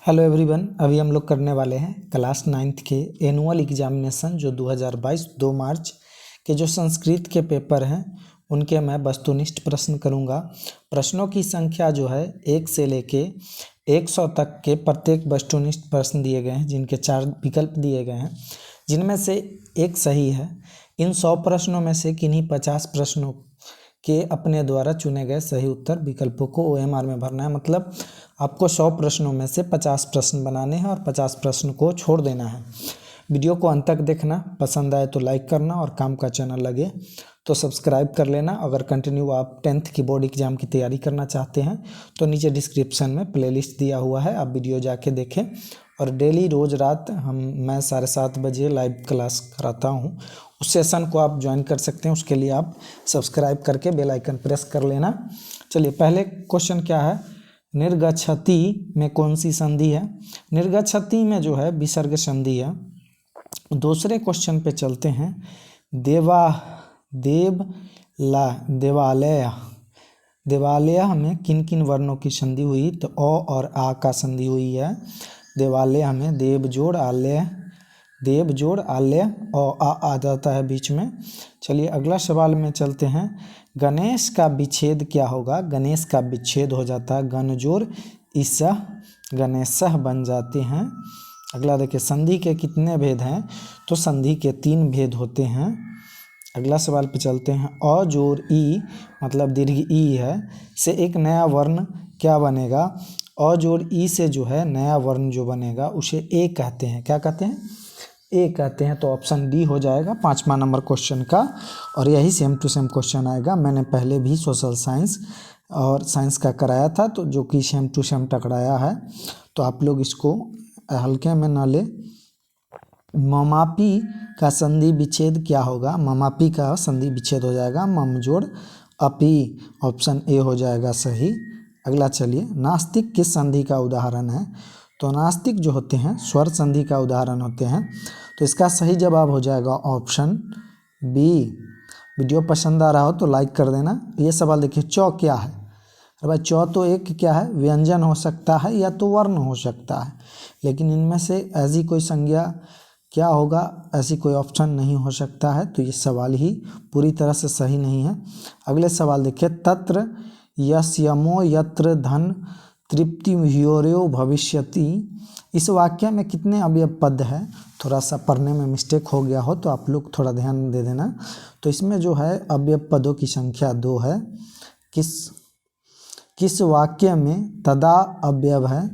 Hello everyone, अभी हम लोग करने वाले हैं क्लास 9th के एनुअल एग्जामिनेशन जो 2022 2 मार्च के जो संस्कृत के पेपर हैं उनके मैं वस्तुनिष्ठ प्रश्न करूंगा। प्रश्नों की संख्या जो है 1 से लेके 100 तक के प्रत्येक वस्तुनिष्ठ प्रश्न दिए गए हैं, जिनके 4 विकल्प दिए गए हैं, जिनमें से एक सही है। इन 100 प्रश्नों में से किन्हीं 50 प्रश्नों के अपने द्वारा चुने गए सही उत्तर विकल्पों को OMR में भरना है। मतलब आपको 100 प्रश्नों में से 50 प्रश्न बनाने हैं और 50 प्रश्न को छोड़ देना है। वीडियो को अंत तक देखना, पसंद आए तो लाइक करना और काम का चैनल लगे तो सब्सक्राइब कर लेना। अगर कंटिन्यू आप 10th की बोर्ड एग्जाम की तैयारी करना चाहते हैं तो नीचे डिस्क्रिप्शन में प्लेलिस्ट दिया हुआ है, आप वीडियो जाके देखें। और डेली रोज़ रात मैं 7:30 बजे लाइव क्लास कराता हूँ, उस सेशन को आप ज्वाइन कर सकते हैं। उसके लिए आप सब्सक्राइब करके बेल आइकन प्रेस कर लेना। चलिए, पहले क्वेश्चन क्या है, निर्गच्छति में कौन सी संधि है? निर्गच्छति में जो है विसर्ग संधि है। दूसरे क्वेश्चन पे चलते हैं। देवालय में किन किन वर्णों की संधि हुई? तो अ और आ का संधि हुई है। देवालय में देव जोड़ आलय और आ जाता है बीच में। चलिए अगला सवाल में चलते हैं। गणेश का विच्छेद क्या होगा? गणेश का विच्छेद हो जाता है गण जोड़ ईसह, गणेशः बन जाते हैं। अगला देखिए, संधि के कितने भेद हैं? तो संधि के 3 भेद होते हैं। अगला सवाल पे चलते हैं। अ जोड़ ई मतलब दीर्घ ई है से एक नया वर्ण क्या बनेगा? अ जोड़ ई से जो है नया वर्ण जो बनेगा उसे ए कहते हैं। क्या कहते हैं? ए कहते हैं। तो ऑप्शन डी हो जाएगा 5वां नंबर क्वेश्चन का। और यही सेम टू सेम क्वेश्चन आएगा। मैंने पहले भी सोशल साइंस और साइंस का कराया था, तो जो कि सेम टू सेम टकराया है, तो आप लोग इसको हल्के में ना ले। ममापी का संधि विच्छेद क्या होगा? ममापी का संधि विच्छेद हो जाएगा मम जोड़ अपी, ऑप्शन ए हो जाएगा सही। अगला चलिए, नास्तिक किस संधि का उदाहरण है? तो नास्तिक जो होते हैं स्वर संधि का उदाहरण होते हैं। तो इसका सही जवाब हो जाएगा ऑप्शन बी। वीडियो पसंद आ रहा हो तो लाइक कर देना। ये सवाल देखिए, चौ क्या है? अरे भाई, चौ तो एक क्या है, व्यंजन हो सकता है या तो वर्ण हो सकता है, लेकिन इनमें से ऐसी कोई संज्ञा क्या होगा, ऐसी कोई ऑप्शन नहीं हो सकता है। तो ये सवाल ही पूरी तरह से सही नहीं है। अगले सवाल देखिए, तत्र यस्यमो यत्र धन तृप्ति ह्योर्यो भविष्यति, इस वाक्य में कितने अवयव पद है? थोड़ा सा पढ़ने में मिस्टेक हो गया हो तो आप लोग थोड़ा ध्यान दे देना। तो इसमें जो है अवयव पदों की संख्या 2 है। किस वाक्य में तदा अवयव है?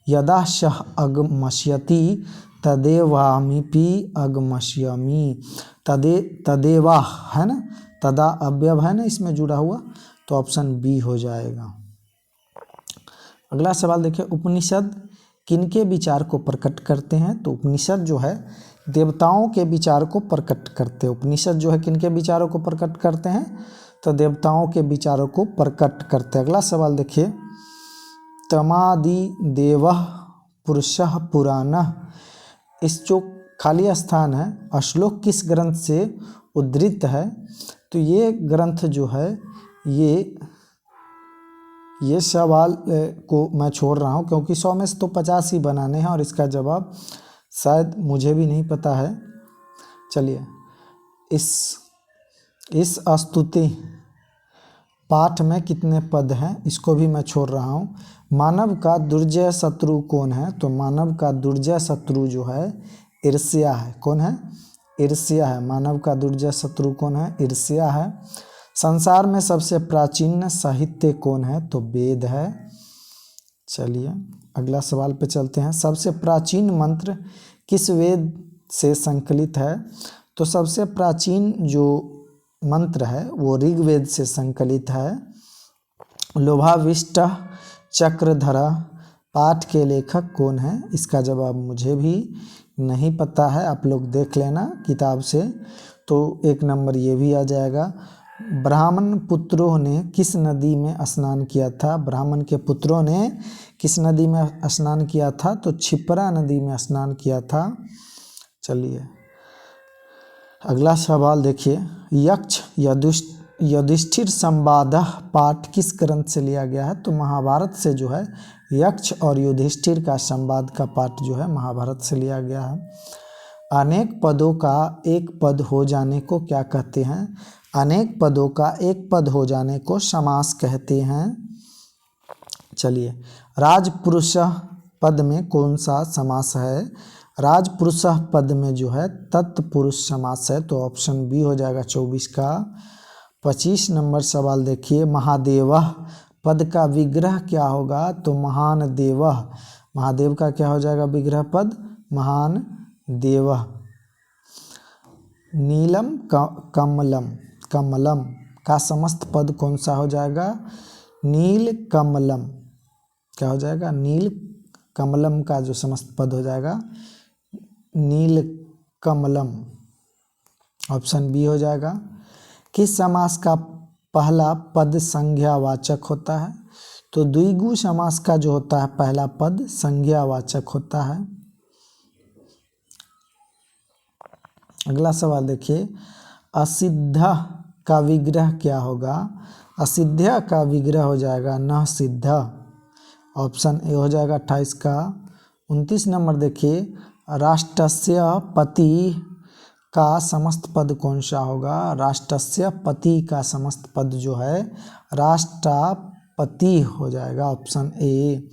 यदा सह अगमष्यति तदेवामिपि अगमष्यामि। तदेवा है ना, तदा अवयव है ना इसमें जुड़ा हुआ, तो ऑप्शन बी हो जाएगा। अगला सवाल देखिए, उपनिषद किनके विचार को प्रकट करते हैं? तो उपनिषद जो है देवताओं के विचार को प्रकट करते हैं। उपनिषद जो है किनके विचारों को प्रकट करते हैं? तो देवताओं के विचारों को प्रकट करते हैं। अगला सवाल देखिए, तमादि देवः पुरुषः पुराणः, इस जो खाली स्थान है श्लोक किस ग्रंथ से उद्धृत है? तो ये ग्रंथ जो है ये सवाल को मैं छोड़ रहा हूँ, क्योंकि 100 में से तो 50 ही बनाने हैं और इसका जवाब शायद मुझे भी नहीं पता है। चलिए, इस स्तुति पाठ में कितने पद हैं, इसको भी मैं छोड़ रहा हूँ। मानव का दुर्जय शत्रु कौन है? तो मानव का दुर्जय शत्रु जो है ईर्ष्या है। कौन है? ईर्ष्या है। मानव का दुर्जय शत्रु कौन है? ईर्ष्या है। संसार में सबसे प्राचीन साहित्य कौन है? तो वेद है। चलिए अगला सवाल पे चलते हैं। सबसे प्राचीन मंत्र किस वेद से संकलित है? तो सबसे प्राचीन जो मंत्र है वो ऋग्वेद से संकलित है। लोभाविष्ट चक्रधरा पाठ के लेखक कौन है? इसका जवाब मुझे भी नहीं पता है, आप लोग देख लेना किताब से। तो 1 नंबर ये भी आ जाएगा। ब्राह्मण पुत्रों ने किस नदी में स्नान किया था? ब्राह्मण के पुत्रों ने किस नदी में स्नान किया था? तो क्षिप्रा नदी में स्नान किया था। चलिए अगला सवाल देखिए, यक्ष युधिष्ठिर संवाद पाठ किस ग्रंथ से लिया गया है? तो महाभारत से जो है यक्ष और युधिष्ठिर का संवाद का पाठ जो है महाभारत से लिया गया है। अनेक पदों का एक पद हो जाने को क्या कहते हैं? अनेक पदों का एक पद हो जाने को समास कहते हैं। चलिए, राजपुरुष पद में कौन सा समास है? राजपुरुष पद में जो है तत्पुरुष समास है, तो ऑप्शन बी हो जाएगा 24 का। 25 नंबर सवाल देखिए, महादेवः पद का विग्रह क्या होगा? तो महान देवः, महादेव का क्या हो जाएगा विग्रह पद? महान देवः। नीलम कमलम, कमलम का समस्त पद कौन सा हो जाएगा? नील कमलम, क्या हो जाएगा? नील कमलम का जो समस्त पद हो जाएगा नील कमलम, ऑप्शन बी हो जाएगा। किस समास का पहला पद संज्ञावाचक होता है? तो द्विगु समास का जो होता है पहला पद संज्ञावाचक होता है। अगला सवाल देखिए, असिद्ध का विग्रह क्या होगा? असिद्ध का विग्रह हो जाएगा न सिद्ध, ऑप्शन ए हो जाएगा 28 का। 29 नंबर देखिए, राष्ट्रस्य पति का समस्त पद कौन सा होगा? राष्ट्रस्य पति का समस्त पद जो है राष्ट्रपति हो जाएगा, ऑप्शन ए।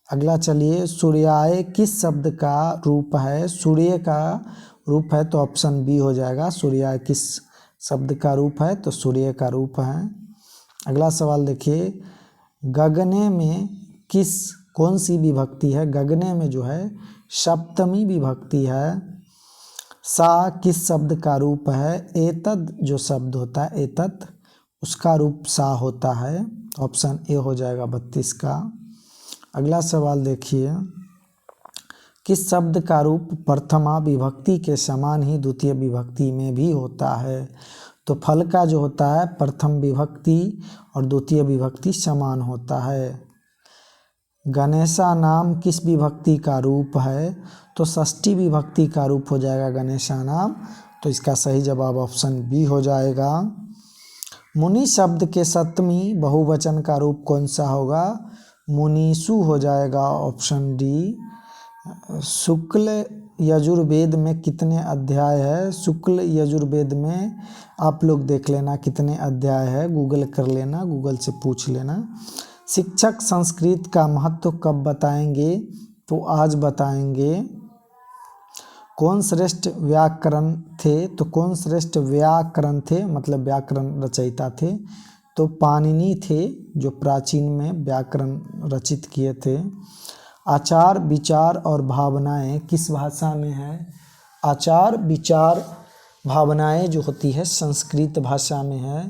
अगला चलिए, सूर्याय किस शब्द का रूप है? सूर्य का रूप है, तो ऑप्शन बी हो जाएगा। सूर्याय किस शब्द का रूप है? तो सूर्य का रूप है। अगला सवाल देखिए, गगने में कौन सी विभक्ति है? गगने में जो है सप्तमी विभक्ति है। सा किस शब्द का रूप है? एतद जो शब्द होता है एतत्, उसका रूप सा होता है, ऑप्शन ए हो जाएगा 32 का। अगला सवाल देखिए, किस शब्द का रूप प्रथमा विभक्ति के समान ही द्वितीय विभक्ति में भी होता है? तो फल का जो होता है प्रथम विभक्ति और द्वितीय विभक्ति समान होता है। गणेशा नाम किस विभक्ति का रूप है? तो षष्ठी विभक्ति का रूप हो जाएगा गणेशा नाम, तो इसका सही जवाब ऑप्शन बी हो जाएगा। मुनि शब्द के सप्तमी बहुवचन का रूप कौन सा होगा? मुनीषु हो जाएगा, ऑप्शन डी। शुक्ल यजुर्वेद में कितने अध्याय है? शुक्ल यजुर्वेद में आप लोग देख लेना कितने अध्याय है, गूगल कर लेना, गूगल से पूछ लेना। शिक्षक संस्कृत का महत्व कब बताएंगे? तो आज बताएंगे। कौन श्रेष्ठ व्याकरण थे? तो कौन श्रेष्ठ व्याकरण थे, मतलब व्याकरण रचयिता थे? तो पाणिनि थे, जो प्राचीन में व्याकरण रचित किए थे। आचार विचार और भावनाएं किस भाषा में है? आचार विचार भावनाएं जो होती है संस्कृत भाषा में है।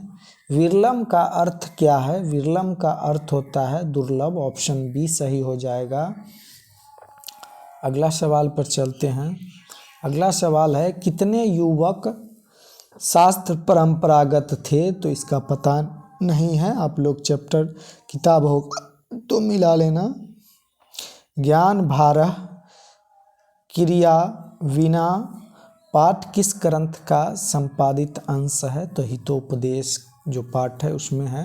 विरलम का अर्थ क्या है? विरलम का अर्थ होता है दुर्लभ, ऑप्शन बी सही हो जाएगा। अगला सवाल पर चलते हैं। अगला सवाल है, कितने युवक शास्त्र परंपरागत थे? तो इसका पता नहीं है, आप लोग चैप्टर किताब हो तो मिला लेना। ज्ञान भारह क्रिया विना पाठ किस ग्रंथ का संपादित अंश है? तो हितोपदेश जो पाठ है उसमें है।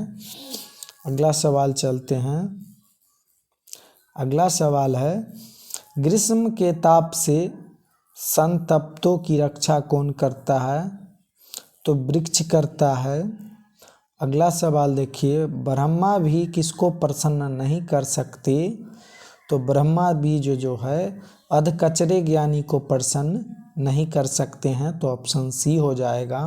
अगला सवाल चलते हैं। अगला सवाल है, ग्रीष्म के ताप से संतप्तों की रक्षा कौन करता है? तो वृक्ष करता है। अगला सवाल देखिए, ब्रह्मा भी किसको प्रसन्न नहीं कर सकते? तो ब्रह्मा भी जो है अधकचरे ज्ञानी को प्रसन्न नहीं कर सकते हैं, तो ऑप्शन सी हो जाएगा।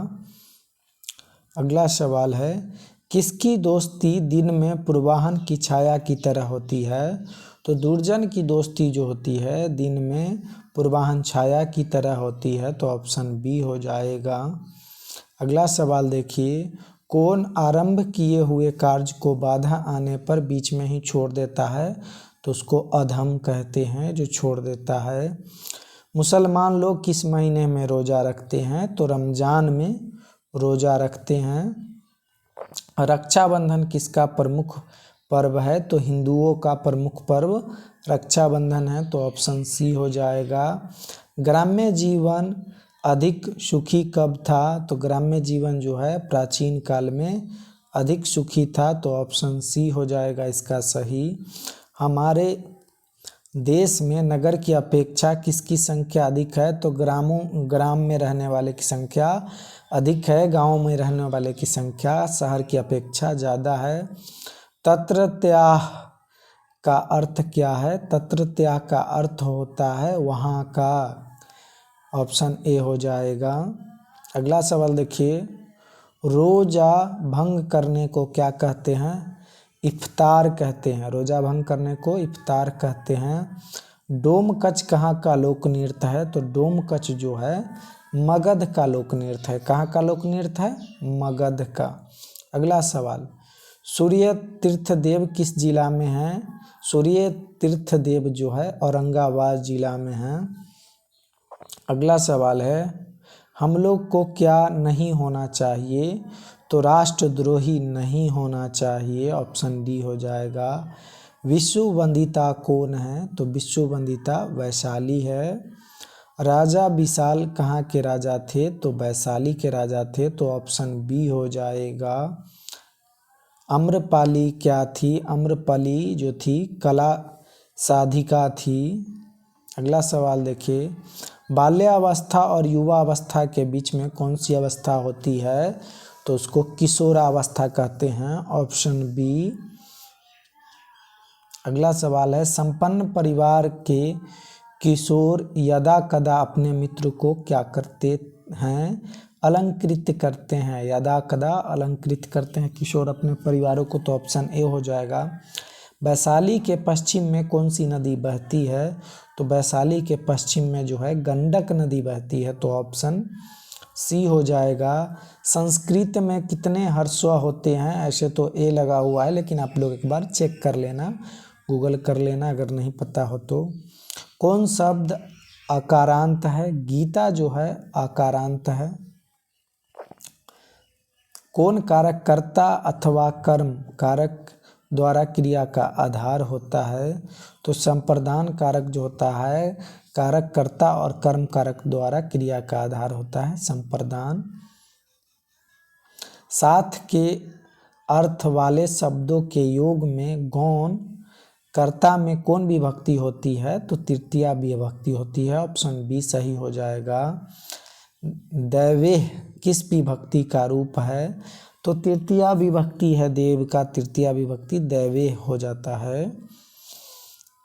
अगला सवाल है, किसकी दोस्ती दिन में पूर्वाहन की छाया की तरह होती है? तो दुर्जन की दोस्ती जो होती है दिन में पूर्वाहन छाया की तरह होती है, तो ऑप्शन बी हो जाएगा। अगला सवाल देखिए, कौन आरंभ किए हुए कार्य को बाधा आने पर बीच में ही छोड़ देता है? तो उसको अधम कहते हैं, जो छोड़ देता है। मुसलमान लोग किस महीने में रोज़ा रखते हैं? तो रमज़ान में रोज़ा रखते हैं। रक्षाबंधन किसका प्रमुख पर्व है? तो हिंदुओं का प्रमुख पर्व रक्षाबंधन है, तो ऑप्शन सी हो जाएगा। ग्राम्य जीवन अधिक सुखी कब था? तो ग्राम्य जीवन जो है प्राचीन काल में अधिक सुखी था, तो ऑप्शन सी हो जाएगा इसका सही। हमारे देश में नगर की अपेक्षा किसकी संख्या अधिक है? तो ग्राम में रहने वाले की संख्या अधिक है, गाँव में रहने वाले की संख्या शहर की अपेक्षा ज़्यादा है। तत्रत्याः का अर्थ क्या है? तत्रत्याः का अर्थ होता है वहाँ का। ऑप्शन ए हो जाएगा। अगला सवाल देखिए, रोजा भंग करने को क्या कहते हैं? इफ्तार कहते हैं। रोजा भंग करने को इफ्तार कहते हैं। डोमकच कहाँ का लोक नृत्य है? तो डोमकच जो है मगध का लोक नृत्य है। कहाँ का लोक नृत्य है? मगध का। अगला सवाल, सूर्य तीर्थदेव किस जिला में है? सूर्य तीर्थदेव जो है औरंगाबाद जिला में है। अगला सवाल है, हम लोग को क्या नहीं होना चाहिए? तो राष्ट्रद्रोही नहीं होना चाहिए। ऑप्शन डी हो जाएगा। विश्व वंदिता कौन है? तो विश्व वंदिता वैशाली है। राजा विशाल कहाँ के राजा थे? तो वैशाली के राजा थे, तो ऑप्शन बी हो जाएगा। आम्रपाली क्या थी? आम्रपाली जो थी कला साधिका थी। अगला सवाल देखिए, बाल्यावस्था और युवावस्था के बीच में कौन सी अवस्था होती है? तो उसको किशोरावस्था कहते हैं। Option B. अगला सवाल है, संपन्न परिवार के किशोर यदा कदा अपने मित्र को क्या करते हैं? अलंकृत करते हैं। यदा कदा अलंकृत करते हैं किशोर अपने परिवारों को, तो ऑप्शन ए हो जाएगा। वैशाली के पश्चिम में कौन सी नदी बहती है? तो वैशाली के पश्चिम में जो है गंडक नदी बहती है, तो ऑप्शन सी हो जाएगा। संस्कृत में कितने ह्रस्व होते हैं? ऐसे तो ए लगा हुआ है, लेकिन आप लोग एक बार चेक कर लेना, गूगल कर लेना अगर नहीं पता हो तो। कौन शब्द आकारांत है? गीता जो है आकारांत है। कौन कारक कर्ता अथवा कर्म कारक द्वारा क्रिया का आधार होता है? तो संप्रदान कारक जो होता है कारक कर्ता और कर्म कारक द्वारा क्रिया का आधार होता है संप्रदान। साथ के अर्थ वाले शब्दों के योग में गौण कर्ता में कौन विभक्ति होती है? तो तृतीया विभक्ति होती है। ऑप्शन बी सही हो जाएगा। दैवेह किस विभक्ति का रूप है? तो तृतीया विभक्ति है देव का, तृतीया विभक्ति दैवेह हो जाता है।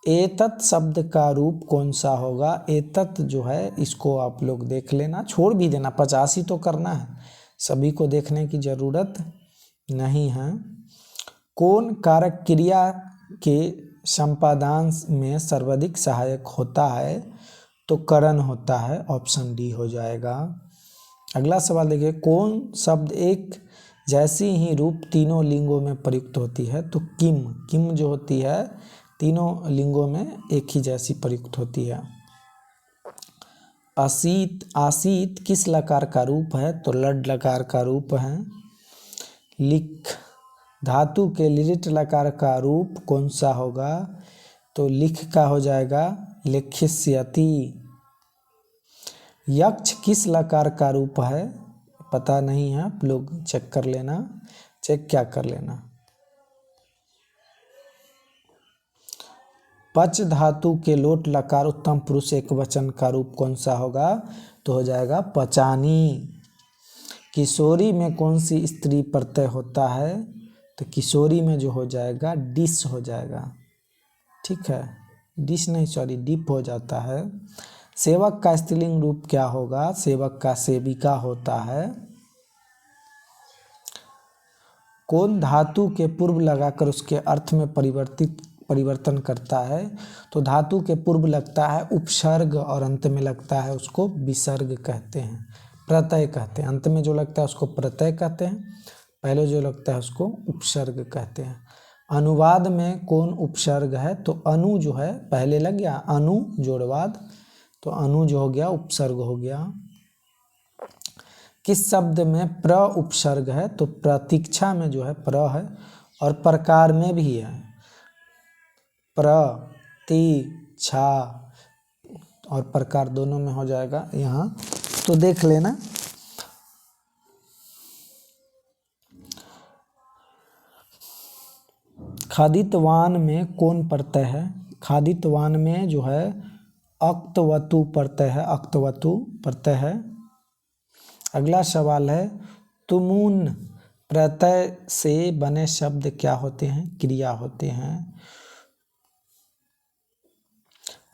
एतत् शब्द का रूप कौन सा होगा? एतत् जो है इसको आप लोग देख लेना, छोड़ भी देना, 50 ही तो करना है, सभी को देखने की जरूरत नहीं है। कौन कारक क्रिया के संपादन में सर्वाधिक सहायक होता है? तो करण होता है। ऑप्शन डी हो जाएगा। अगला सवाल देखिए, कौन शब्द एक जैसी ही रूप तीनों लिंगों में प्रयुक्त होती है? तो किम जो होती है तीनों लिंगों में एक ही जैसी प्रयुक्त होती है। आसीत किस लकार का रूप है? तो लड लकार का रूप है। लिख धातु के लिट लकार का रूप कौन सा होगा? तो लिख का हो जाएगा लिखिष्यति। यक्ष किस लकार का रूप है? पता नहीं है, आप लोग चेक कर लेना। चेक क्या कर लेना। पच धातु के लोट लकार उत्तम पुरुष एक वचन का रूप कौन सा होगा? तो हो जाएगा पचानी। किशोरी में कौन सी स्त्री प्रत्यय होता है? तो किशोरी में जो हो जाएगा डिस हो जाएगा। ठीक है, डिस नहीं सॉरी डिप हो जाता है। सेवक का स्त्रीलिंग रूप क्या होगा? सेवक का सेविका होता है। कौन धातु के पूर्व लगाकर उसके अर्थ में परिवर्तन करता है? तो धातु के पूर्व लगता है उपसर्ग और अंत में लगता है उसको विसर्ग कहते हैं, प्रत्यय कहते हैं। अंत में जो लगता है उसको प्रत्यय कहते हैं, पहले जो लगता है उसको उपसर्ग कहते हैं। अनुवाद में कौन उपसर्ग है? तो अनु जो है पहले लग गया, अनु जोड़वाद, तो अनु जो हो गया उपसर्ग हो गया। किस शब्द में प्र उपसर्ग है? तो प्रतीक्षा में जो है प्र है और प्रकार में भी है, प्रतीक्षा और प्रकार दोनों में हो जाएगा यहाँ। तो देख लेना। खादितवान में कौन प्रत्यय है? खादितवान में जो है अक्तवतु प्रत्यय है, अक्तवतु प्रत्यय है। अगला सवाल है, तुमुन प्रत्यय से बने शब्द क्या होते हैं? क्रिया होते हैं।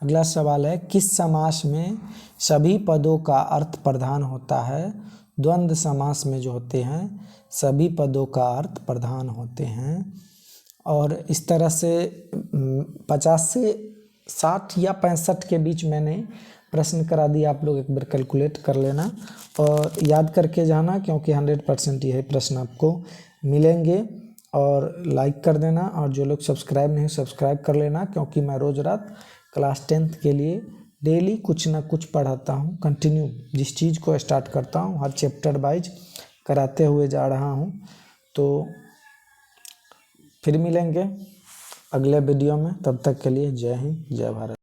अगला सवाल है, किस समास में सभी पदों का अर्थ प्रधान होता है? द्वंद्व समास में जो होते हैं सभी पदों का अर्थ प्रधान होते हैं। और इस तरह से 50 से 60 या 65 के बीच मैंने प्रश्न करा दिया, आप लोग एक बार कैलकुलेट कर लेना और याद करके जाना, क्योंकि 100% यही प्रश्न आपको मिलेंगे। और लाइक कर देना, और जो लोग सब्सक्राइब नहीं सब्सक्राइब कर लेना, क्योंकि मैं रोज़ रात क्लास 10th के लिए डेली कुछ ना कुछ पढ़ाता हूँ। कंटिन्यू जिस चीज़ को स्टार्ट करता हूँ हर चैप्टर वाइज कराते हुए जा रहा हूँ। तो फिर मिलेंगे अगले वीडियो में, तब तक के लिए जय हिंद जय भारत।